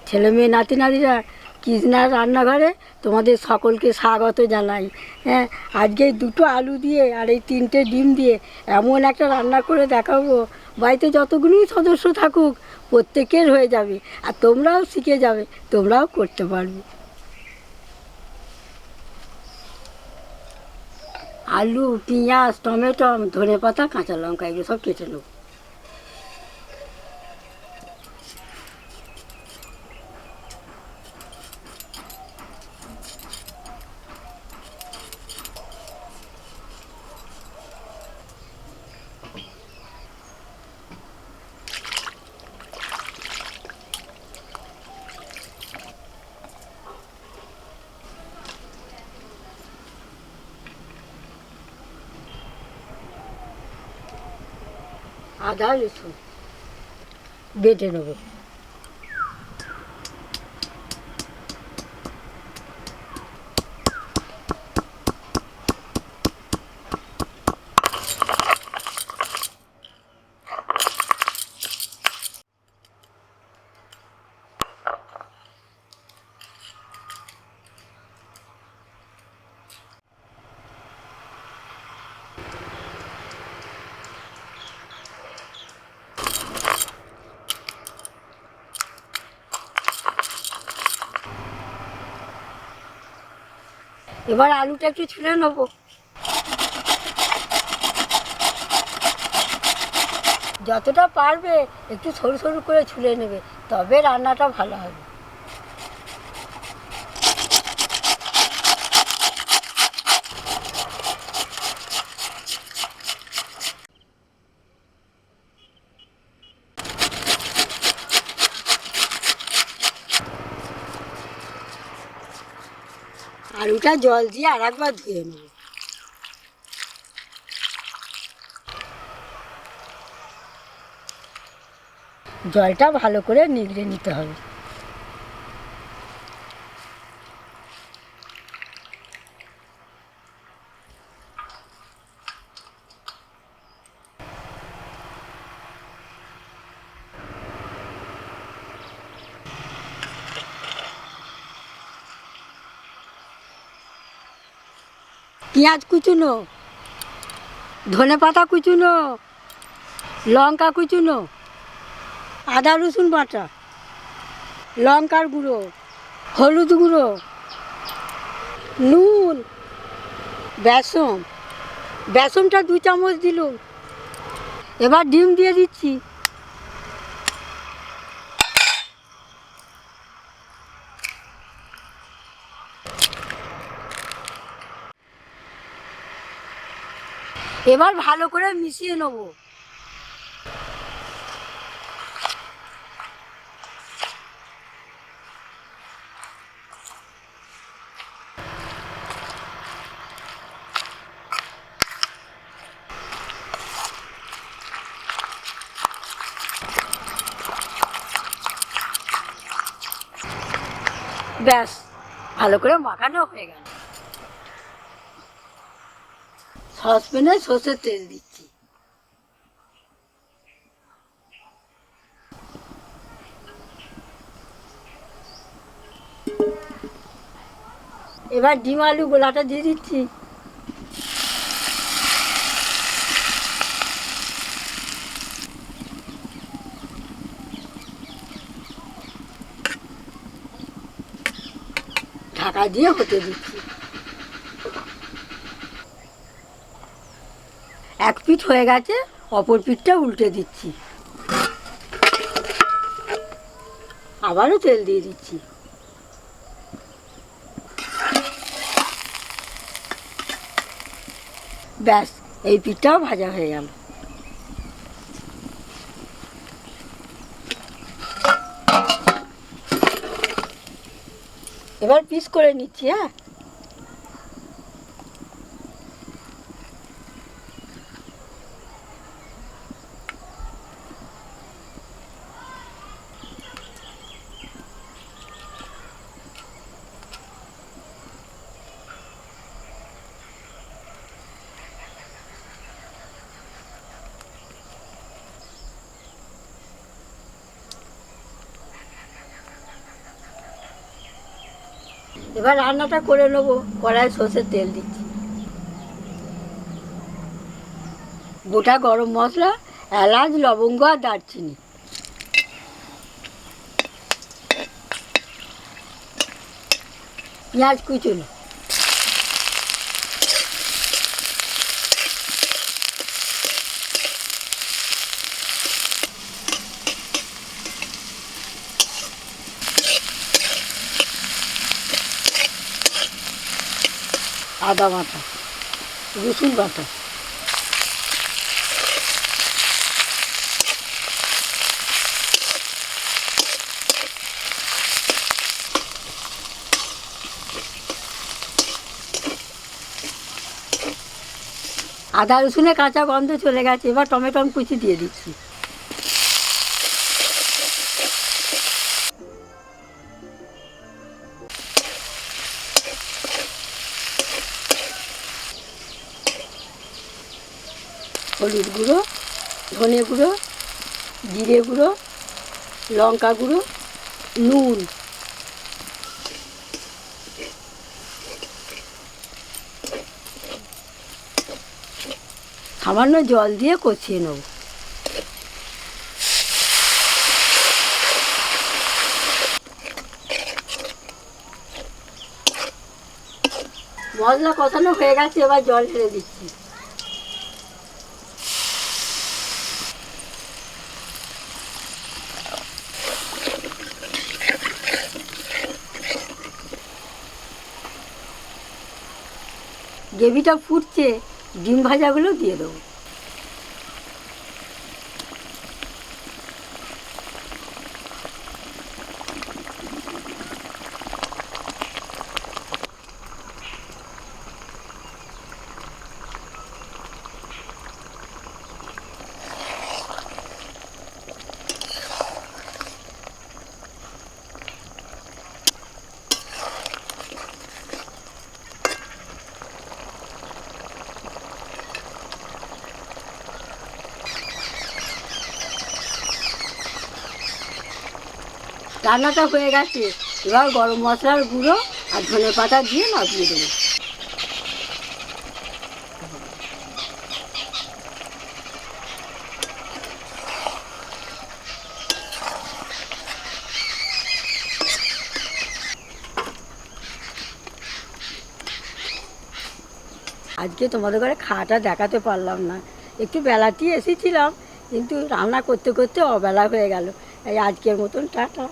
ছেলে মেয়ে নাতি নাতিরা কৃষ্ণার রান্নাঘরে তোমাদের সকলকে স্বাগত জানাই। হ্যাঁ, আজকে এই দুটো আলু দিয়ে আর এই তিনটে ডিম দিয়ে এমন একটা রান্না করে দেখাবো, বাড়িতে যতগুলোই সদস্য থাকুক প্রত্যেকের হয়ে যাবে, আর তোমরাও শিখে যাবে, তোমরাও করতে পারবে। আলু, পেঁয়াজ, টমেটো, ধনেপাতা, কাঁচা লঙ্কা এগুলো সব কেটে নেব। আদা রসুন বেটে নেবো। এবার আলুটা একটু ছুলে নেবো। যতটা পারবে একটু সরু সরু করে ছুলে নেবে, তবে রান্নাটা ভালো হবে। আলুটা জল দিয়ে আর একবার ধুয়ে নেব। জলটা ভালো করে নিগড়ে নিতে হবে। পেঁয়াজ কুচুনো, ধনেপাতা কুচুনো, লঙ্কা কুচুনো, আদা রসুন বাটা, লঙ্কার গুঁড়ো, হলুদ গুঁড়ো, নুন, বেসন, বেসনটা 2 চামচ দিলুম। এবার ডিম দিয়ে দিচ্ছি। এবার ভালো করে মিশিয়ে নেব। ব্যাস, ভালো করে মাখানো হয়ে গেল। সসপ্যানে সর্ষের তেল দিচ্ছি। এবার ডিম আলু গোলাটা দিয়ে দিচ্ছি। ঢাকা দিয়ে হতে দিচ্ছি। এক পিঠ হয়ে গেছে, অপর পিঠটা উল্টে দিচ্ছি। আবারও তেল দিয়ে দিচ্ছি। ব্যাস, এই পিঠটাও ভাজা হয়ে গেল। এবার পিস করে নিচ্ছি। হ্যাঁ, এবার রান্নাটা করে নেবো। কড়াই সর্ষের তেল দিচ্ছি, গোটা গরম মশলা, এলাচ, লবঙ্গ আর দারচিনি, পেঁয়াজ কুচুনো, আদা বাটা, রসুন বাটা, আদা রসুনের কাঁচা গন্ধ চলে গেছে। এবার টমেটো কুচি দিয়ে দিচ্ছি, হলুদ গুঁড়ো, ধনে গুঁড়ো, জিরে গুঁড়ো, লঙ্কা গুঁড়ো, নুন, সামান্য জল দিয়ে কষিয়ে নেব। মশলা কষানো হয়ে গেছে, এবার জল ঢেলে দিচ্ছি। গ্রেভিটা ফুটছে, ডিম ভাজাগুলো দিয়ে দেবো। রান্নাটা হয়ে গেছে, এবার গরম মশলার গুঁড়ো আর ধনে পাতা দিয়ে নামিয়ে দেবো। আজকে তোমাদের ঘরে খাওয়াটা দেখাতে পারলাম না, একটু বেলাতেই এসেছিলাম, কিন্তু রান্না করতে করতে অবেলা হয়ে গেল। এই আজকের মতন টাটা।